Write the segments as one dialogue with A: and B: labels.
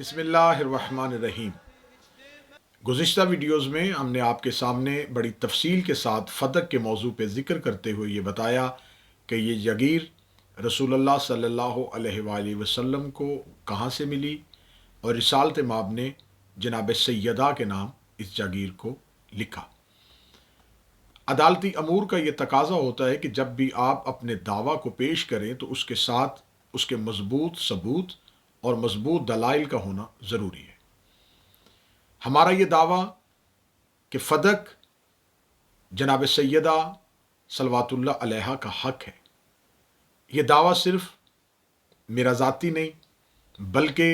A: बिस्मिल्लाह अर्रहमान Ar-Rahim. गुज़िश्ता videos में हमने आपके सामने बड़ी तफसील के साथ फ़दक के मौजू पे ज़िक्र करते हुए ये बताया कि ये जागीर रसूलुल्लाह सल्लल्लाहु अलैहि वसल्लम को कहाँ से मिली और रिसालत माब ने जनाब सैयदा के नाम इस जागीर को लिखा। अदालती अमूर का ये तकाज़ा होता है कि जब भी आप अपने दावा को पेश करें तो उसके साथ उसके मजबूत सबूत और मजबूत दलाइल का होना ज़रूरी है। हमारा ये दावा कि फ़दक जनाब सैयदा सलवातुल्लाह अलैहा का हक़ है, ये दावा सिर्फ मेरा ज़ाती नहीं बल्कि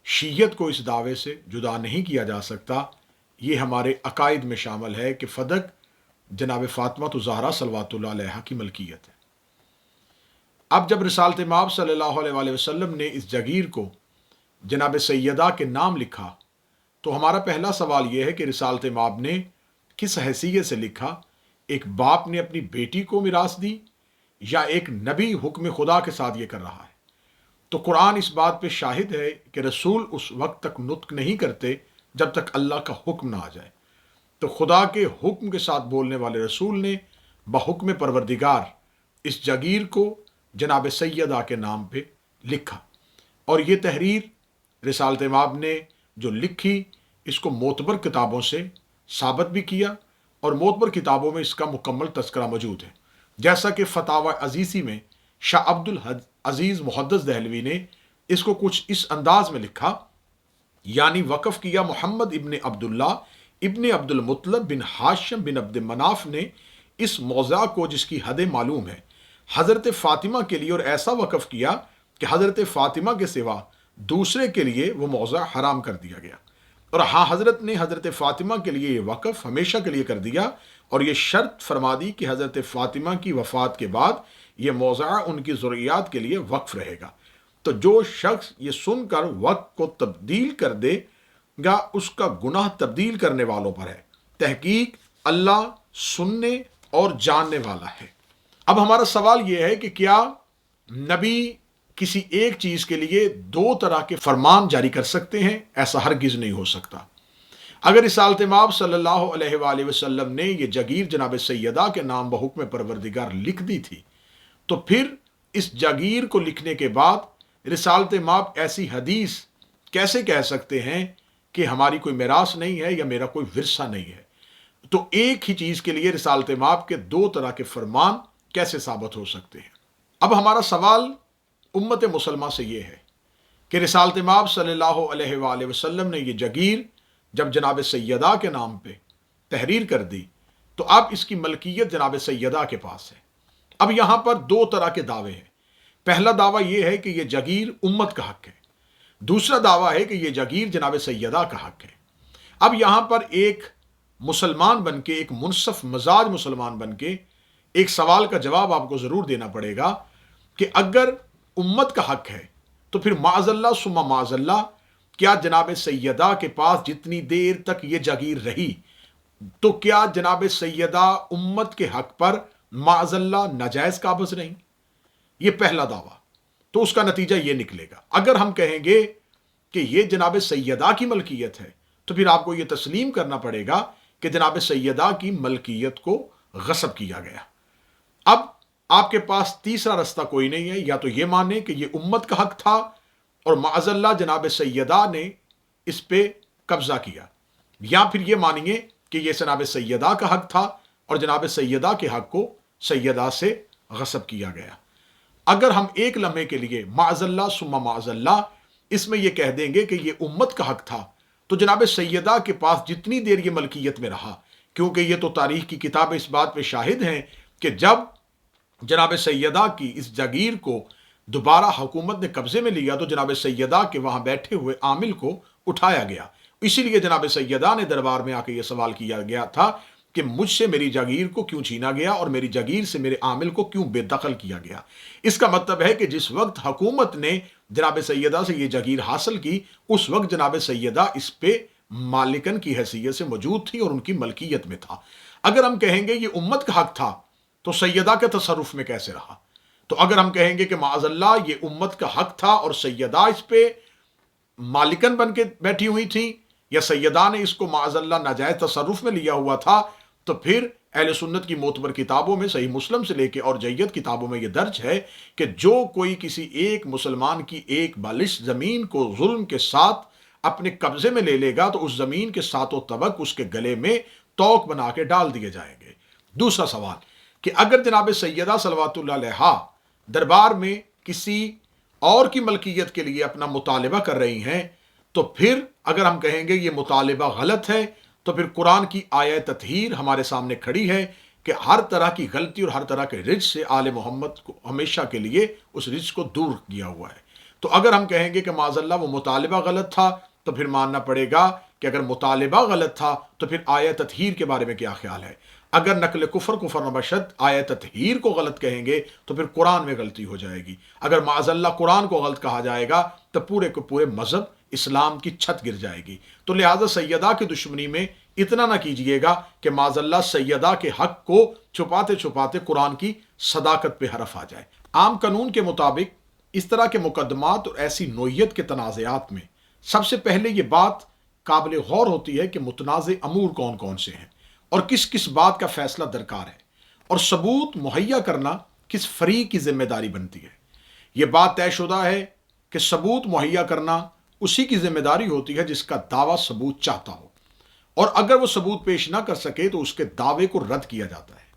A: शीयत को इस दावे से जुदा नहीं किया जा सकता। ये हमारे अकायद में शामिल है कि फ़दक जनाब फ़ातिमा ज़हरा सलवातुल्लाह अलैहा की मलकियत है। अब जब रिसालत माब सल्लल्लाहु अलैहि वसल्लम ने इस जागीर को जनाब सैयदा के नाम लिखा तो हमारा पहला सवाल यह है कि रिसालत माब ने किस हैसियत से लिखा। एक बाप ने अपनी बेटी को मिरास दी या एक नबी हुक्म खुदा के साथ ये कर रहा है? तो कुरान इस बात पे शाहिद है कि रसूल उस वक्त तक नुत्क नहीं करते जब तक अल्लाह का हुक्म ना आ जाए। तो खुदा के हुक्म के साथ बोलने वाले रसूल ने बहुक्म परवरदिगार इस जागीर को जनाब सैयदा के नाम पे लिखा और ये तहरीर रिसालत माब ने जो लिखी इसको मोतबर किताबों से साबित भी किया और मोतबर किताबों में इसका मुकम्मल तस्करा मौजूद है। जैसा कि फतावा अजीज़ी में शाह अब्दुल अजीज़ मुहद्दिस दहलवी ने इसको कुछ इस अंदाज में लिखा, यानी वक़फ़ किया मोहम्मद इब्न अब्दुल्ला इब्न अब्दुल मुत्तलब बिन हाशिम बिन अब्द मनाफ ने इस मौज़ा को जिसकी हदें मालूम है हज़रत फ़ातिमा के लिए, और ऐसा वक़फ़ किया कि हज़रत फ़ातिमा के सिवा दूसरे के लिए वो मौज़ा हराम कर दिया गया। और हाँ, हज़रत ने हज़रत फ़ातिमा के लिए ये वक़फ़ हमेशा के लिए कर दिया और ये शर्त फरमा दी कि हज़रत फ़ातिमा की वफ़ात के बाद ये मौज़ा उनकी ज़ुर्रियात के लिए वक्फ़ रहेगा। तो जो शख्स ये सुनकर वक़्त को तब्दील कर देगा उसका गुनाह तब्दील करने वालों पर है। तहकीक अल्लाह सुनने और जानने वाला है। अब हमारा सवाल यह है कि क्या नबी किसी एक चीज़ के लिए दो तरह के फरमान जारी कर सकते हैं? ऐसा हरगिज़ नहीं हो सकता। अगर रिसालत माब सल्लल्लाहु अलैहि वसल्लम ने यह जागीर जनाब सैयदा के नाम बहुक्म परवरदिगार लिख दी थी तो फिर इस जागीर को लिखने के बाद रिसालत माब ऐसी हदीस कैसे कह सकते हैं कि हमारी कोई मिरास नहीं है या मेरा कोई विरसा नहीं है? तो एक ही चीज़ के लिए रिसालत माब के दो तरह के फरमान कैसे साबित हो सकते हैं? अब हमारा सवाल उम्मत मुसलमा से ये है कि रिसालत माब सल्लल्लाहु अलैहि वसल्लम ने यह जागीर जब जनाब सैयदा के नाम पे तहरीर कर दी तो अब इसकी मलकियत जनाब सैयदा के पास है। अब यहाँ पर दो तरह के दावे हैं। पहला दावा यह है कि यह जागीर उम्मत का हक है, दूसरा दावा है कि यह जागीर जनाब सैयदा का हक है। अब यहाँ पर एक मुसलमान बन के, एक मुनसफ मजाज मुसलमान बन के एक सवाल का जवाब आपको ज़रूर देना पड़ेगा कि अगर उम्मत का हक है तो फिर माज़ल्ला सुम्मा माज़ल्ला क्या जनाब सैयदा के पास जितनी देर तक ये जागीर रही तो क्या जनाब सैयदा उम्मत के हक पर माज़ल्ला नाजायज़ काबज़ रही? ये पहला दावा। तो उसका नतीजा ये निकलेगा, अगर हम कहेंगे कि ये जनाब सैयदा की मलकियत है तो फिर आपको ये तस्लीम करना पड़ेगा कि जनाब सैयदा की मलकियत को गस्ब किया गया। अब आपके पास तीसरा रास्ता कोई नहीं है, या तो ये माने कि ये उम्मत का हक था और माअज़ल्लाह जनाब सैयदा ने इस पे कब्जा किया, या फिर ये मानिए कि ये जनाब सैयदा का हक था और जनाब सैयदा के हक को सैयदा से गस्ब किया गया। अगर हम एक लम्हे के लिए माअज़ल्लाह सुम्मा माअज़ल्लाह इसमें यह कह देंगे कि ये उम्मत का हक था तो जनाब सैयदा के पास जितनी देर ये मलकियत में रहा, क्योंकि ये तो तारीख की किताब इस बात पे शाहिद हैं कि जब जनाब सैयदा की इस जागीर को दोबारा हुकूमत ने कब्जे में लिया तो जनाब सैयदा के वहाँ बैठे हुए आमिल को उठाया गया। इसीलिए जनाब सैयदा ने दरबार में आके ये सवाल किया गया था कि मुझसे मेरी जागीर को क्यों छीना गया और मेरी जागीर से मेरे आमिल को क्यों बेदखल किया गया। इसका मतलब है कि जिस वक्त हुकूमत ने जनाब सैयदा से ये जागीर हासिल की उस वक्त जनाब सैयदा इस पे मालिकन की हैसियत से मौजूद थी और उनकी मलकियत में था। अगर हम कहेंगे ये उम्मत का हक था तो सैयदा के तसरुफ में कैसे रहा? तो अगर हम कहेंगे कि माअज़ल्लाह ये उम्मत का हक था और सैयदा इस पे मालिकन बन के बैठी हुई थी या सैयदा ने इसको माअज़ल्लाह नाजायज तसर्रुफ में लिया हुआ था, तो फिर अहले सुन्नत की मोतबर किताबों में, सही मुस्लिम से लेके और जय्यद किताबों में यह दर्ज है कि जो कोई किसी एक मुसलमान की एक बालिश जमीन को जुल्म के साथ अपने कब्जे में ले लेगा तो उस जमीन के सातों तबक उसके गले में तोक बना के डाल दिए जाएंगे। दूसरा सवाल कि अगर जनाब सैयदा सलवातुल्लाह अलैहा दरबार में किसी और की मलकियत के लिए अपना मुतालिबा कर रही हैं, तो फिर अगर हम कहेंगे ये मुतालिबा गलत है, तो फिर कुरान की आयत ततहीर हमारे सामने खड़ी है कि हर तरह की गलती और हर तरह के रिज से आले मोहम्मद को हमेशा के लिए उस रिज को दूर किया हुआ है। तो अगर हम कहेंगे कि माज़अल्लाह वो मुतालिबा गलत था, तो फिर मानना पड़ेगा कि अगर मुतालिबा गलत था तो फिर आयत ततहीर के बारे में क्या ख्याल है। अगर नकल कुफर कुफर नबशत आयत ततहीर को गलत कहेंगे तो फिर कुरान में गलती हो जाएगी। अगर माज़अल्लाह कुरान को गलत कहा जाएगा तो पूरे के पूरे मजहब इस्लाम की छत गिर जाएगी। तो लिहाजा सैयदा की दुश्मनी में इतना ना कीजिएगा कि माज़अल्लाह सैयदा के हक को छुपाते छुपाते कुरान की सदाकत पे हरफ आ जाए। आम कानून के मुताबिक इस तरह के मुकदमात और ऐसी नोयत के तनाज़ात में सबसे पहले ये बात काबिल गौर होती है कि मुतनाज़ अमूर कौन कौन से हैं और किस किस बात का फैसला दरकार है, और सबूत मुहैया करना किस फरीक की जिम्मेदारी बनती है। यह बात तयशुदा है कि सबूत मुहैया करना उसी की जिम्मेदारी होती है जिसका दावा सबूत चाहता हो, और अगर वो सबूत पेश ना कर सके तो उसके दावे को रद्द किया जाता है।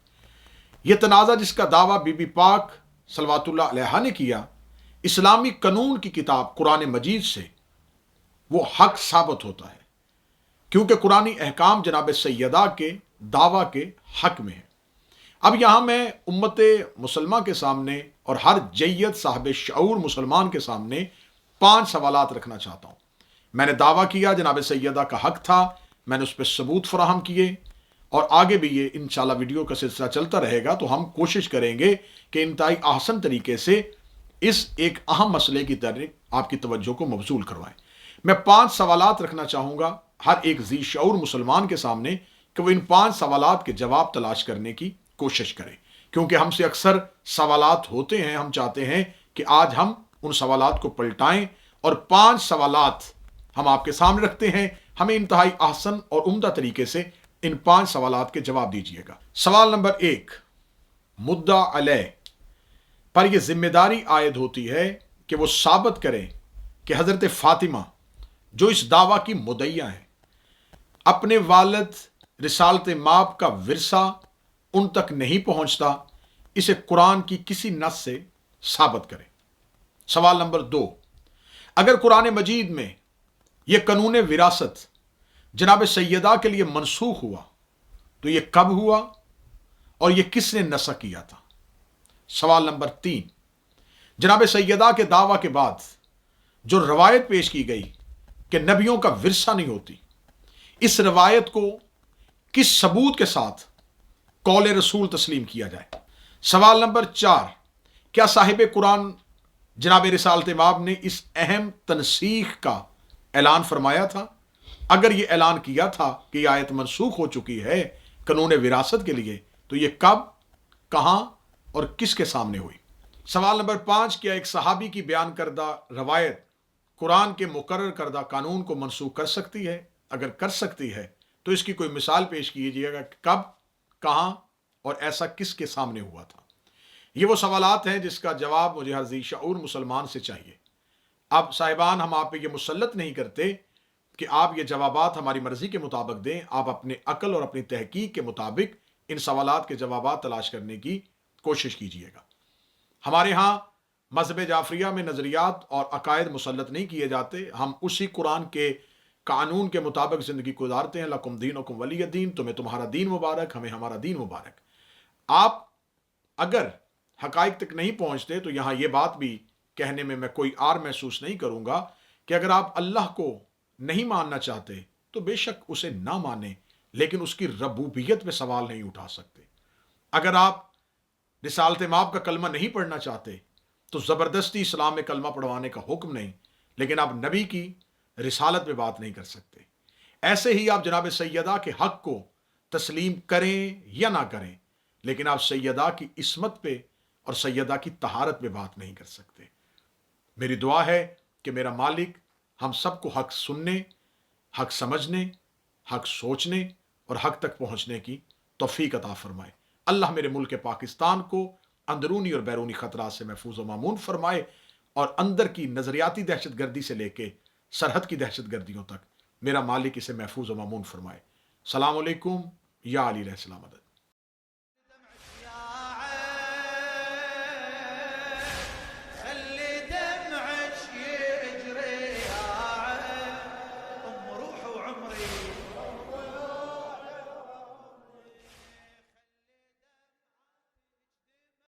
A: यह तनाज़ा जिसका दावा बीबी पाक सलवातुल्लाह अलैहा ने किया, इस्लामी कानून की किताब कुरान मजीद से वो हक साबित होता है, क्योंकि कुरानी अहकाम जनाब सैयदा के दावा के हक में है। अब यहां मैं उम्मत मुसलमान के सामने और हर जय्यत साहब शऊर मुसलमान के सामने 5 सवालात रखना चाहता हूं। मैंने दावा किया जनाब सैयदा का हक था, मैंने उस पर सबूत फराहम किए, और आगे भी ये इंशाल्लाह वीडियो का सिलसिला चलता रहेगा, तो हम कोशिश करेंगे कि इंतहाई आसान तरीके से इस एक अहम मसले की तरफ आपकी तवज्जो को मबसूल करवाएं। मैं 5 सवालात रखना चाहूँगा हर एक जी शऊर मुसलमान के सामने कि वो इन 5 सवालात के जवाब तलाश करने की कोशिश करें, क्योंकि हमसे अक्सर सवालात होते हैं। हम चाहते हैं कि आज हम उन सवालात को पलटाएं, और 5 सवालात हम आपके सामने रखते हैं। हमें इंतहाई आसान और उम्दा तरीके से इन 5 सवालात के जवाब दीजिएगा। सवाल नंबर 1, मुद्दा अलैह पर यह जिम्मेदारी आयद होती है कि वो साबित करें कि हजरत फातिमा जो इस दावा की मुद्दइया है, अपने वालिद रिसालत माप का विरसा उन तक नहीं पहुंचता, इसे कुरान की किसी नस से साबित करें। सवाल नंबर 2, अगर कुरान मजीद में यह कानून विरासत जनाब सैयदा के लिए मनसूख हुआ तो यह कब हुआ और यह किसने नसा किया था। सवाल नंबर 3, जनाब सैयदा के दावा के बाद जो रवायत पेश की गई कि नबियों का विरसा नहीं होती, इस रवायत को किस सबूत के साथ कौल रसूल तस्लीम किया जाए। सवाल नंबर 4, क्या साहिब कुरान जनाब रिसालत माब ने इस अहम तनसीख का ऐलान फरमाया था? अगर यह ऐलान किया था कि यह आयत मनसूख हो चुकी है कानून विरासत के लिए, तो यह कब, कहां और किसके सामने हुई। सवाल नंबर 5, क्या एक सहाबी की बयान करदा रवायत कुरान के मुकर्रर करदा कानून को मनसूख कर सकती है? अगर कर सकती है तो इसकी कोई मिसाल पेश कीजिएगा, कब, कहां और ऐसा किसके सामने हुआ था। ये वो सवालात हैं जिसका जवाब मुझे हर ज़ी शऊर मुसलमान से चाहिए। अब साहिबान, हम आप पे ये मुसल्लत नहीं करते कि आप ये जवाबात हमारी मर्जी के मुताबिक दें। आप अपने अकल और अपनी तहकीक के मुताबिक इन सवालात के जवाबात तलाश करने की कोशिश कीजिएगा। हमारे यहाँ मज़हब जाफरिया में नज़रियात और अकायद मुसल्लत नहीं किए जाते। हम उसी कुरान के कानून के मुताबिक ज़िंदगी गुजारते हैं। लकुम दीनुकुम वलिय दीन, तुम्हें तुम्हारा दीन मुबारक, हमें हमारा दीन मुबारक। आप अगर हकाइक तक नहीं पहुँचते तो यहाँ ये बात भी कहने में मैं कोई आर महसूस नहीं करूँगा कि अगर आप अल्लाह को नहीं मानना चाहते तो बेशक उसे ना माने, लेकिन उसकी रबूबियत में सवाल नहीं उठा सकते। अगर आप रिसालत माप का कलमा नहीं पढ़ना चाहते तो ज़बरदस्ती इस्लाम में कलमा पढ़वाने का हुक्म नहीं, लेकिन आप नबी की रिसालत पे बात नहीं कर सकते। ऐसे ही आप जनाब सैयदा के हक को तस्लीम करें या ना करें, लेकिन आप सैयदा की इस्मत पे और सैयदा की तहारत पे बात नहीं कर सकते। मेरी दुआ है कि मेरा मालिक ہم سب کو حق سننے، حق سمجھنے، حق سوچنے اور حق تک پہنچنے کی توفیق عطا فرمائے۔ اللہ میرے ملک پاکستان کو اندرونی اور بیرونی خطرات سے محفوظ و مامون فرمائے، اور اندر کی نظریاتی دہشت گردی سے لے کے سرحد کی دہشت گردیوں تک میرا مالک اسے محفوظ و مامون فرمائے۔ السلام علیکم، یا علی علیہ السلام مدد۔